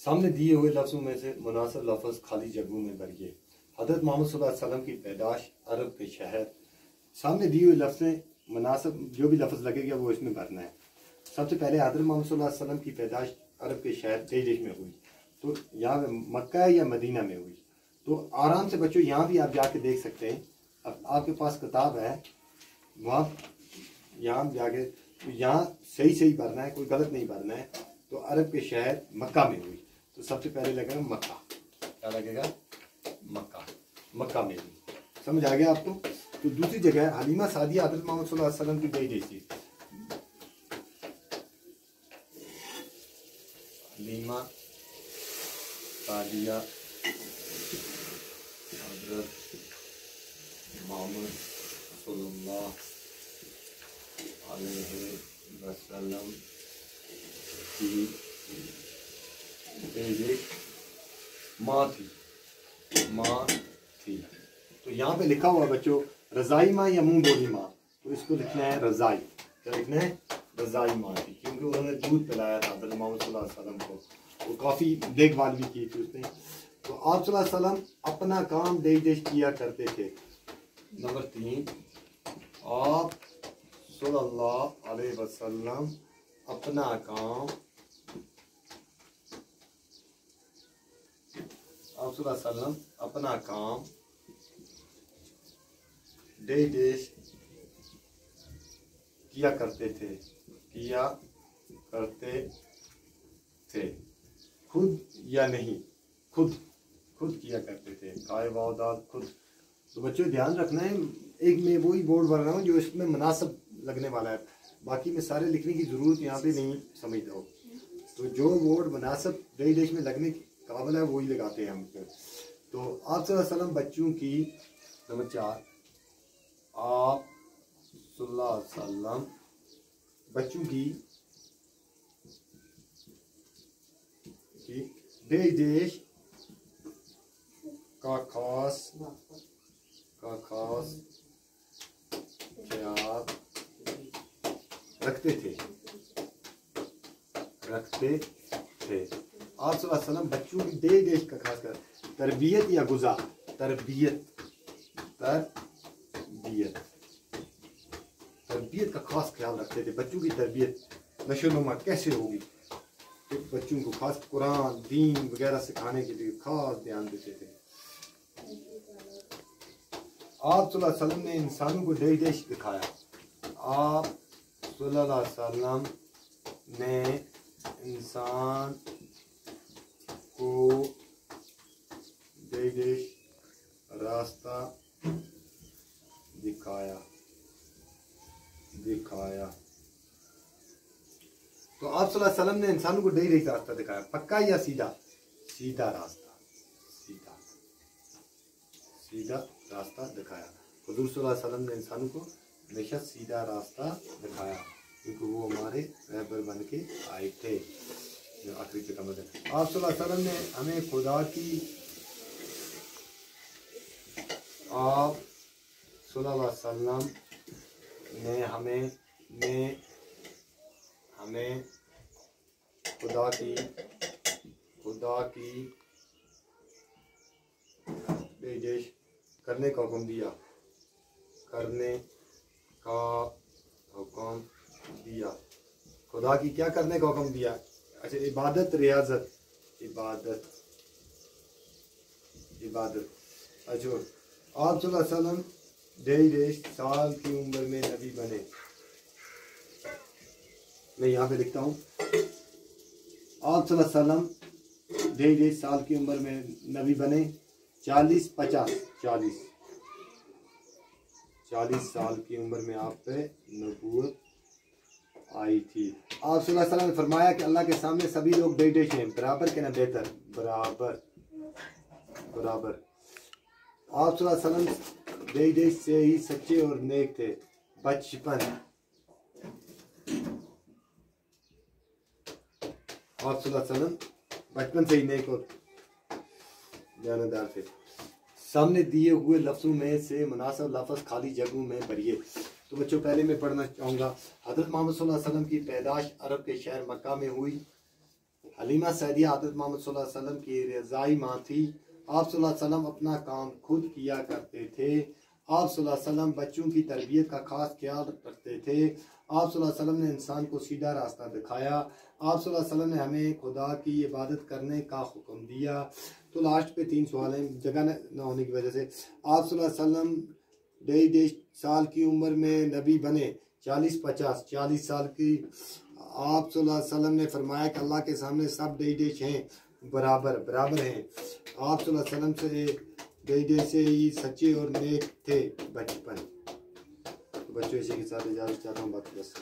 सामने दिए हुए लफ्ज़ों में से मुनासिब लफ्ज़ खाली जगहों में भरिए। हज़रत मोहम्मद सल्लल्लाहु अलैहि वसल्लम की पैदाश, अरब के शहर। सामने दिए हुए लफ्ज़ में मुनासिब जो भी लफ्ज़ लगेगा वो इसमें भरना है। सबसे पहले हज़रत मोहम्मद सल्लल्लाहु अलैहि वसल्लम की पैदाश अरब के शहर देश में हुई, तो यहाँ मक्का या मदीना में हुई। तो आराम से बच्चों यहाँ भी आप जाके देख सकते हैं, अब आपके पास किताब है, वहाँ यहाँ जाके तो यहाँ सही सही भरना है, कोई गलत नहीं भरना है। तो अरब के शहर मक्का में हुई, तो सबसे पहले लगेगा मक्का। क्या लगेगा? मक्का। मक्का में हुई। समझ आ गया आपको? तो दूसरी जगह है हलीमा सादिया, हज़रत मोहम्मद सल्लल्लाहु अलैहि वसल्लम की बेटी थी। हलीमा सादिया हज़रत मोहम्मद सल्लल्लाहु अलैहि वसल्लम की माँ थी। तो यहाँ पे लिखा हुआ बच्चों रज़ाई माँ या मुंह बोली माँ, तो इसको लिखना है रज़ाई। क्या लिखना है? रज़ाई माँ थी, क्योंकि उन्होंने दूध पिलाया था हज़रत मोहम्मद सल्लल्लाहु अलैहि वसल्लम को, वो काफ़ी देखभाल भी की थी उसने। तो आप सल्लल्लाहु अलैहि वसल्लम अपना काम देश किया करते थे। नंबर 3, आप सल्लल्लाहु अलैहि वसल्लम अपना काम, आप सल्लल्लाहु अलैहि वसल्लम अपना काम देश किया करते थे, खुद या नहीं, खुद किया करते थे। काय वादात खुद। तो बच्चों ध्यान रखना है, एक मैं वही बोर्ड बना रहा हूँ जो इसमें मुनासिब लगने वाला है, बाकी में सारे लिखने की जरूरत यहाँ पे नहीं समझता हो। तो जो बोर्ड मुनासिब देश में लगने की काबिल है वही लगाते हैं हम पे। तो आप सल्लल्लाहु अलैहि वसल्लम बच्चों की, नंबर 4, आप सल्लल्लाहु अलैहि वसल्लम बच्चों की देश का खास ख्याल रखते थे। आप सल्लल्लाहु अलैहि वसल्लम बच्चों की देश का खास ख्याल, तरबियत या गुज़ा, तरबियत का खास ख्याल रखते थे। बच्चों की तरबियत नशोनुमा कैसे होगी, तो बच्चों को खास कुरान दीन वगैरह सिखाने के लिए खास ध्यान देते थे। आप सल्लल्लाहु अलैहि वसल्लम ने इंसानों को देश दिखाया। आप सल्लल्लाहु अलैहि वसल्लम ने इंसान को देश रास्ता दिखाया। तो आप सल्लल्लाहु अलैहि वसल्लम ने इंसानों को देश रास्ता दिखाया, पक्का या सीधा? सीधा रास्ता दिखाया। हुजूर सल्लल्लाहु अलैहि वसल्लम ने इंसानों को हमेशा सीधा रास्ता दिखाया, क्योंकि वो हमारे रहबर बन के आए थे। आखिरी पे कमर है। आप सल्लल्लाहु अलैहि वसल्लम ने हमें खुदा की, आप सल्लल्लाहु अलैहि वसल्लम ने हमें खुदा की देश करने का हुक्म दिया। खुदा की क्या करने का हुक्म दिया? अच्छा, इबादत, रियाजत, इबादत। अच्छा, आप सल्लल्लाहु अलैहि वसल्लम देश साल की उम्र में नबी बने। मैं यहाँ पे लिखता हूँ, आप सल्लल्लाहु अलैहि वसल्लम देश साल की उम्र में नबी बने। 40 साल की उम्र में आप पे नबूवत आई थी। आप सल्लल्लाहु अलैहि वसल्लम ने फरमाया कि अल्लाह के सामने सभी लोग देश हैं, बराबर के ना बेहतर, बराबर। आप सल्लल्लाहु अलैहि वसल्लम देश से ही सच्चे और नेक थे। बचपन, आप सल्लल्लाहु अलैहि वसल्लम बचपन से ही नेक और जानदार थे। सामने दिए हुए लफ्ज़ों में से मुनासिब लफ्ज़ खाली जगहों में भरिए। तो बच्चों पहले मैं पढ़ना चाहूँगा, हज़रत मोहम्मद सल्लल्लाहु अलैहि वसल्लम की पैदाश अरब के शहर मक्का में हुई। हलीमा सैदिया हज़रत मोहम्मद सल्लल्लाहु अलैहि वसल्लम की रज़ाई माँ थी। आप सल्लल्लाहु अलैहि वसल्लम अपना काम खुद किया करते थे। आप सल्लल्लाहु अलैहि वसल्लम बच्चों की तरबियत का खास ख्याल रखते थे। आप सल्लल्लाहु अलैहि वसल्लम ने इंसान को सीधा रास्ता दिखाया। आप सल्लल्लाहु अलैहि वसल्लम ने हमें खुदा की इबादत करने का हुक्म दिया। तो लास्ट पे 3 सवाल हैं जगह न होने की वजह से। आप सल्लल्लाहु अलैहि वसल्लम 1.5 साल की उम्र में नबी बने, 40 साल की। आप सल्लल्लाहु अलैहि वसल्लम ने फरमाया कि अल्लाह के सामने सब 1.5 हैं, बराबर हैं। आप सल्लल्लाहु अलैहि वसल्लम से 1.5 से ही सच्चे और नेक थे बचपन। तो बच्चों इसी के साथ इजाज़त चाहता हूँ, बाकी बस।